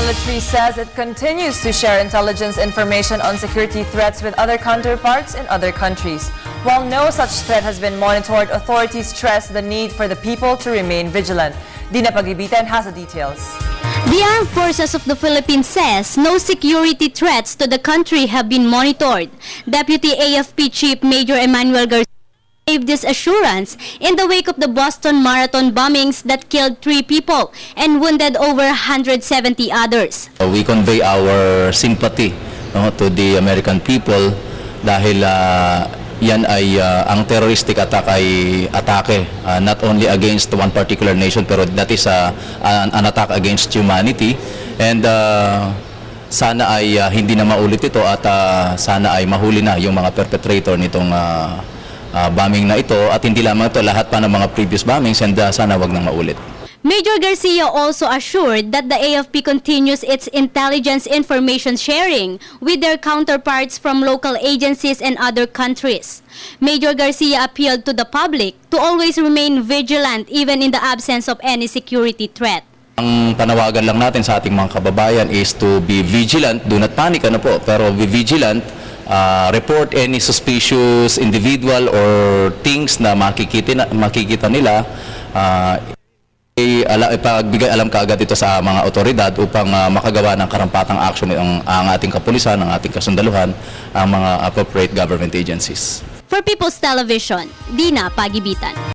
military says it continues to share intelligence information on security threats with other counterparts in other countries. While no such threat has been monitored, authorities stress the need for the people to remain vigilant. Dina Pagibitan has the details. The Armed Forces of the Philippines says no security threats to the country have been monitored. Deputy AFP Chief Major Emmanuel Garcia gave this assurance in the wake of the Boston Marathon bombings that killed 3 people and wounded over 170 others. We convey our sympathy to the American people dahil yan ay ang terroristic attack ay atake not only against one particular nation pero that is an attack against humanity, and sana ay hindi na maulit ito at sana ay mahuli na yung mga perpetrator nitong bombing na ito, at hindi lamang ito, lahat pa ng mga previous bombings, and sana wag nang maulit. Major Garcia also assured that the AFP continues its intelligence information sharing with their counterparts from local agencies and other countries. Major Garcia appealed to the public to always remain vigilant even in the absence of any security threat. Ang panawagan lang natin sa ating mga kababayan is to be vigilant, do not panic pero be vigilant, report any suspicious individual or things na makikita nila, ipagbigay alam kaagad ito sa mga otoridad upang makagawa ng karampatang action ang ating kapulisan, ang ating kasundaluhan, ang mga appropriate government agencies. For People's Television, Dina Pagibitan.